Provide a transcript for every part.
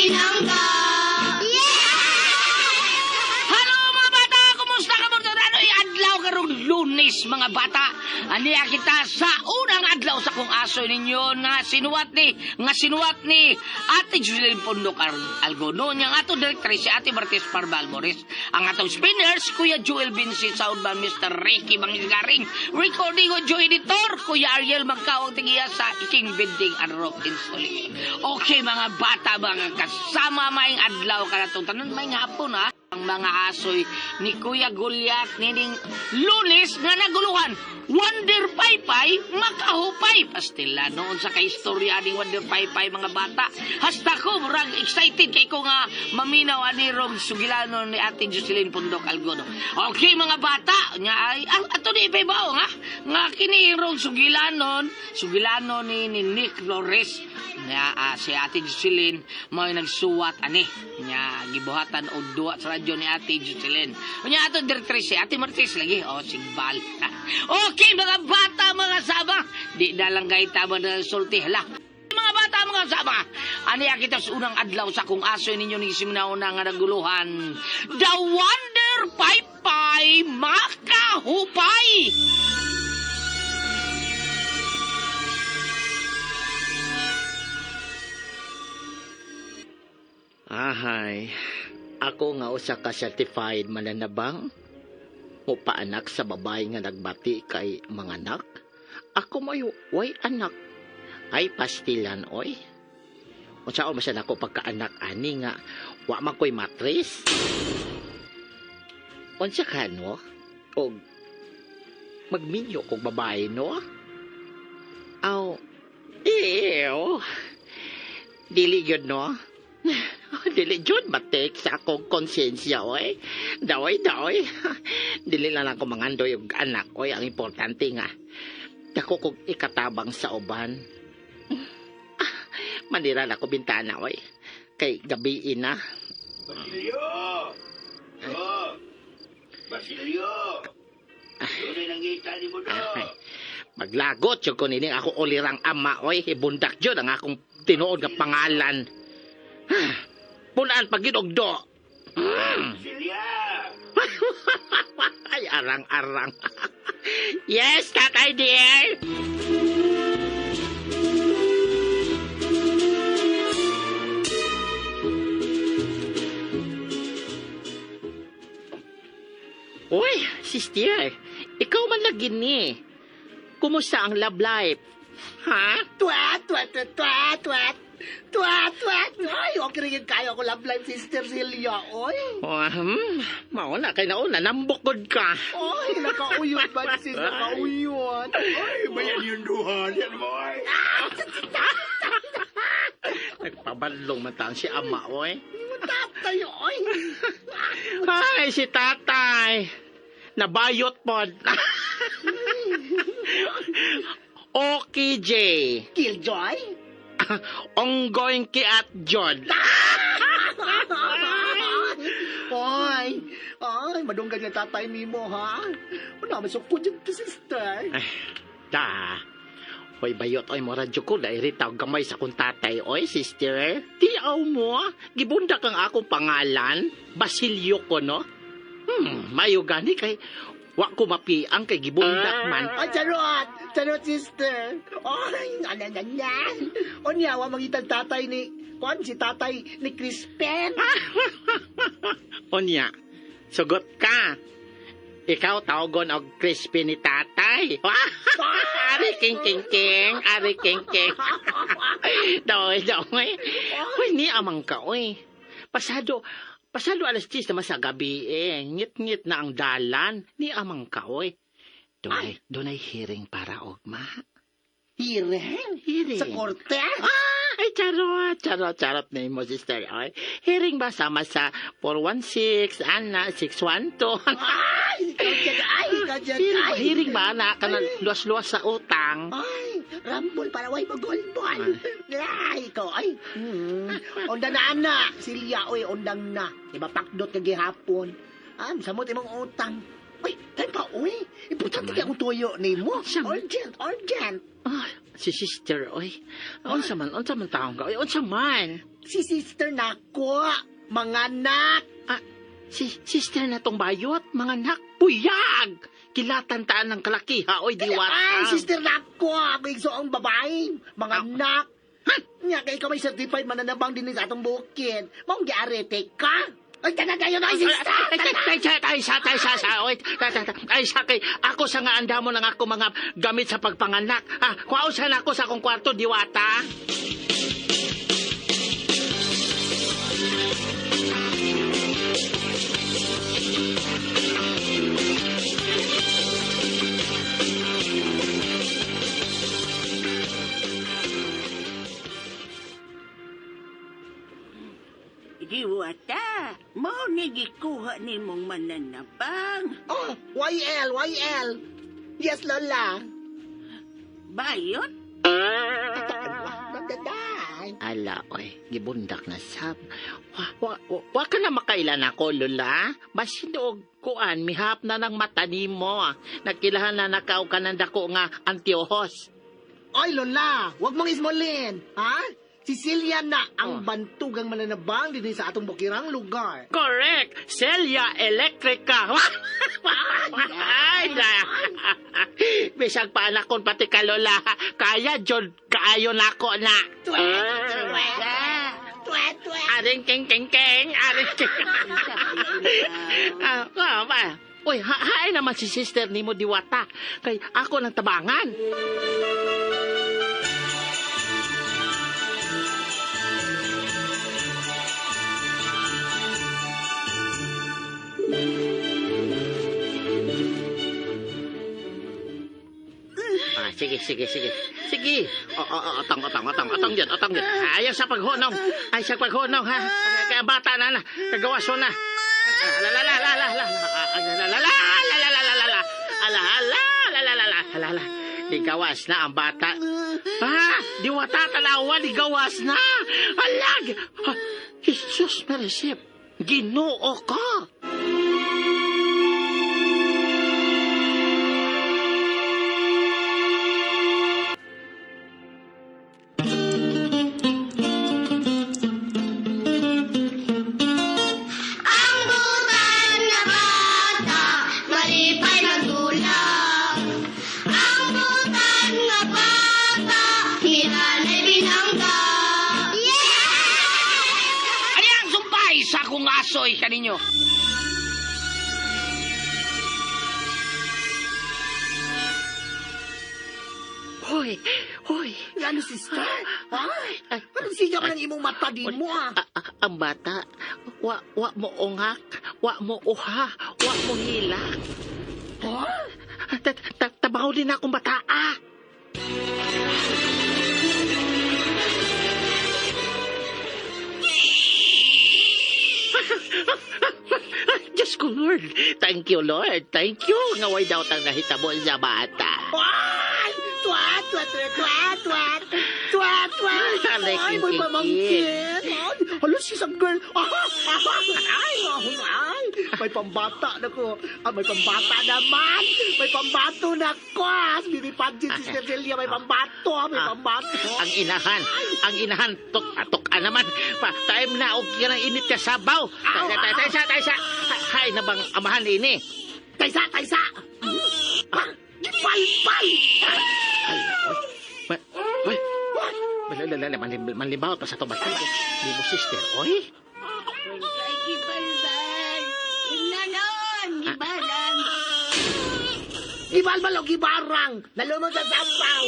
binangga. Hello mga bata! Kumusta ka mo? Ano'y adlaw karong Lunes mga bata? Aniya kita sa unang adlaw sa kong aso ninyo nga sinuwat ni Ate Jocelyn Pondok Algono nga ato directrice si Ate Martes Parbal Morris. Ang atong spinners Kuya Joel Vinci Soundman Mr. Ricky Mangigaring. Recording o Joy Editor Kuya Ariel Magkawang tigiya sa Iking Binding and Rock Installation. Okay mga bata, mga kasama maing adlaw ka na itong tanan may hapon ha. Ang mga asoy ni Kuya Gulyat nining Lunes nga naguluhan. Wonder Paypay, makahupay. Pastila noon sa kaistorya ni Wonder Paypay mga bata. Hasta ko, murag excited kay ko nga maminaw ani rong sugilano ni Ate Jocelyn Pondok Algono. Okay mga bata, nga ay, ato di ipabaw nga. Nga kini rong sugilano ni Nick Flores. Nga si Ate Jocelyn may nagsuwat ani. Nga gibuhatan o duwa sa radyo ni Ate Jocelyn. Nga ato directrice, Ate Martes lagi. O, sigbal. Okay, mga bata, mga sama. Di dalang gay tama na sulti. Hala. Mga bata, mga sama. Aniya kita sa unang adlaw sa kung aso ninyo ni siminaw na nga naguluhan. The Wonder Paypay Makahupay. Ahay, ako nga usa ka certified mananabang upaanak sa babae nga nagbati kay mga anak. Ako may way anak ay pastilan oy. Unsaon man siya nako pagkaanak ani nga wa man koy matris. Unsa ka no? Og magminyo kog babae no? Aw, ew. Dili gyud no? Dili jud matik sa akong konsensya oy. Daoy. Dili lang ako mangandoy og anak oy, ang importante nga dako kog ikatabang sa uban. Manira na ko bintana oy. Kay gabi na. Basilio! Doon ay nangita ni mo Maglagot yun ko nining ako ulirang ama oy. Ibundak yun ang akong tinuod nga pangalan. Punaan pagginogdo. Silya! Ay, arang-arang. Yes, tatay dear. Uy, sister, ikaw man na gini. Kumusta ang love life? Ha? Twat! Ay, okay rin kayo ko love life, Sister Celia, oy. Mauna kay nauna, nambukod ka. Oy, nakauyod ba, sis? Nakauyod. Ay, bayan yung duhan. Yan mo ay. Nagpabalong matang si ama, oy. Tatay, oy. Ay, si tatay. Nabayot pod. Okay, Jay. Killjoy? Ongoing ki at John. Ay, madunggan yung tatay ni mo, ha? Wala, masukod yung sister. Hoy, bayot, oy, mo radyo ko, nairitaw gamay sa kong tatay, oy, sister. Tiyaw mo, gibunda kang akong pangalan, Basilio ko, no? Mayo gani kay, wa ko mapiang kay gibundak man. Ay, charot, sister. Ay, yan. O niya, wa magitag tatay ni, si tatay ni Crispin. Onya, sugot ka. Ikaw tawagon og crispy ni tatay. Ari king. Doy. Uy, ni amang ka, uy. Pasado alas 10 naman sa gabi eh. Ngit-ngit na ang dalan. Ni amang ka, uy. Dunay hearing para ogma. Hearing? Sa korte? Ay, charot na mo, sister. Ay, hearing ba sama sa 416, 612? Ikaw dyan. Hearing ba na kanan luwas-luwas sa utang? Ay, rambol para way magulbol. Ay, ikaw, ay. Undang na, ana. Silya, oy, undang na. Diba, pakdot ka gihapon. Samot imong utang. Uy, tayo pa, uy. Importante ka akong tuyo ni mo. Urgent. si sister, oy. Unsa man taong ka? Oy, unsa man? Si sister nako, mga anak. Si sister na tong bayot, mga anak, puyag! Kilatan-taan ng kalakiha, oy, diwata. Ay, sister nako, ako igso ang babae, mga anak. Nya kay ikaw may certified mananabang din sa atong bukid. Maong giarete ka? Ay, tanan kayo na, sister! Ay, sakay, ako sa nga anda mo ng ako mga gamit sa pagpanganak. Kuausan ako sa akong kwarto, diwata. Diwata, mo ni gikuha ni mong mananabang. Oh, YL. Yes, Lola. Bayot? Nagdaday. Ala, oy, gibundak na sab. Wa ka na makailan ako, Lola. Basin og kuan, mihap na ng mata nimo. Nagkilahan na nakaw ka ng dako nga antiohos. Oy, Lola, wag mong ismolin, ha? Si Celia na ang bantugang mananabang din sa atong bukirang lugar. Correct! Celia Electrica! Ay, bisag pa anak kon pati ka, Lola. Kaya, John, kaayo na ako na. Aring king. Aring king. Ba? Uy, haay naman si sister ni mo, Diwata. Kay ako ng tabangan. Sige. Otong yun. Ayaw sa paghunong, ha? Kaya bata na, kagawas mo na. Ligawas na ang bata. Diwata talawa, ligawas na. Alag! Jesus Marisip, Ginoo ka. Sa akong asoy kaninyo. Hoy. Ano, sister? Ha? Anong siya ka ng imong mata din mo, ha? Ang bata, wa mo ungak, wa mo uha, wa mo hilak. Tabaho din akong bata, Diyos ko, Lord. Thank you, Lord. Thank you. Ngaway daw tang nahitabo sa bata. Ay! Twat! Alay, Ay, may king. pamangkin! Hala, she's a girl! Ay! May pambata na ko! May pambata naman! May pambato na ko! Hindi panjit si Sister Celia, may pambato! May pambato! Ang inahan, tok naman. Time na, og yan ang init ka sabaw. Taysa. Hay na bang amahan ini? Taysa! Palpal! Manlibaw pa sa to basta. Di mo sister, oy? Ay, gibalbal. Ingnanon, gibalang. Gibalbal o gibarang! Nalumog sa sampaw!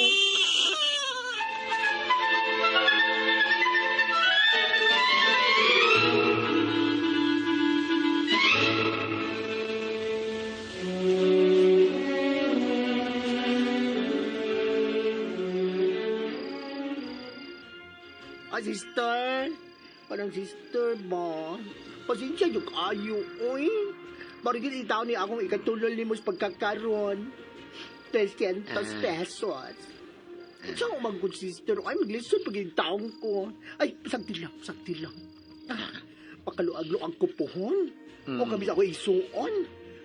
Sister? Parang sister ba? Pasensya yung ayo, oy. Barigid itaw ni akong ikatulol ni mo sa pagkakaroon. 300 pesos. Saan ko mag-good sister? Ay, maglisod pag yung taong ko. Ay, sakti lang. Pakaluag-luag ko pohon. O kami sa ako isuon.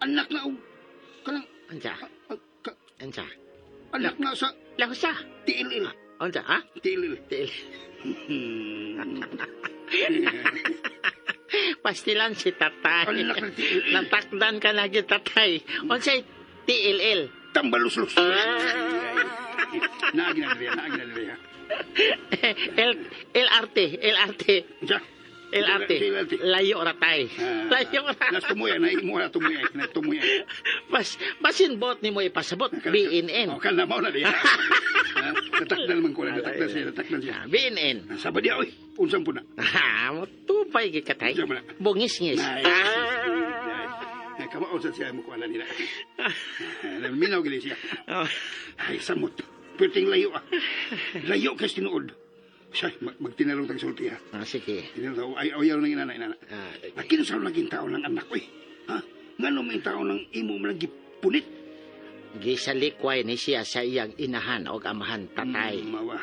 anak na og kanang Unsa? ka- Unsa? anak na sa Lausa? TLL. Unsa, ha? TLL. Til. Hmm. Pastilan si tatay. Anak ng TLL. Natakdan ka na gyud tatay. Unsay TLL? Tambaluslus. Naagi na diri. LRT. Unsa? LRT. Layo ra tay. Layo ra. Nas tumuya na imo na tumuya. Basin bot ni mo ipasabot. BNN. O kana mao na diha. Natakdan man ko na natakdan siya. BNN. Sabad dia oy. Unsang puna. Tupay gid katay. Unsa man na? Bungis-ngis. Ay, kamao sa siya mo ko ana nila. Minaw gili siya. Ay, samot. Perting layo ah. Layo kas tinuod. Siya, magtinalong tag sulti ha. Sige. Tinalong, ayaw nang inana. Akin sa naging tao ng anak ko eh. Ha? Nga nung may tao ng imo mo lagi punit. Gisalikway ni siya sa iyang inahan o amahan tatay. Mawa.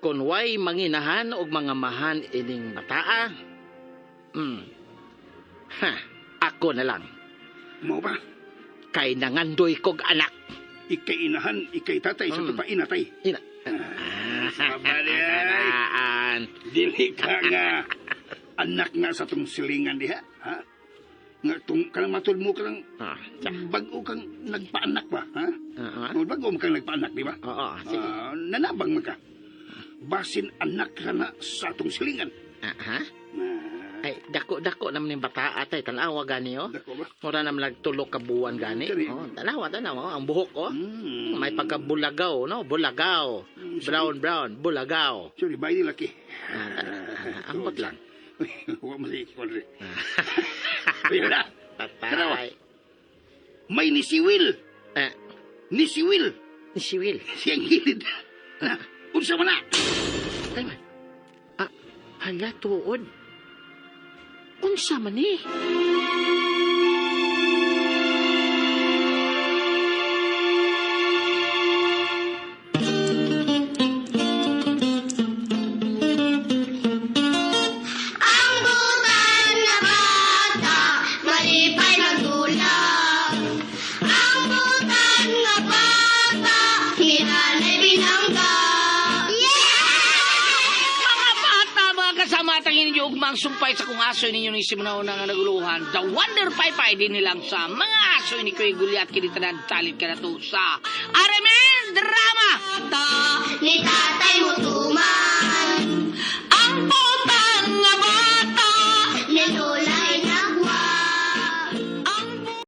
Kung way manginahan o mga mahan ining mataa, ako na lang. Mao ba? Kay nangandoy kog anak. Ikay inahan, ikay tatay, sa tupa inatay. Sabalian. Dili ka nga. Anak nga sa tong silingan diha. Ha? Nga tong kanang matul mo kanang bago kang nagpaanak ba? Ha? Bago mo kang nagpaanak, di ba? Oo, sige. Nanabang man ka. Basin anak ka na sa tong silingan. Ay, dako naman yung bata atay. Tanawa gani, oh. Dako ba? Mura naman nagtulog kabuan gani. Dali. Oh, tanawa. Oh. Ang buhok, oh. May pagkabulagaw, no? Bulagaw. Brown, bulagaw. Sorry, bayi laki. Ambot lang. Huwag mo sa ikon rin. Ayun na. Tatay. May nisiwil. Nisiwil. Siwil. Siyang gilid. Unsa man na? Ay, man. Hala, tuod. Unsa man eh? Ang butan na bata, malipay nagdulag. Ang butan na bata, hinanay binangga. Mga bata, mga kasamatang ninyo ugmang sumpay sa kung asoy ninyo ni Simunaw na nga naguluhan. The Wonder Paypay din nilang sa mga asoy ni Kuya Gulyat kinitanan talit ka na to sa RMN Drama. Ni tatay mo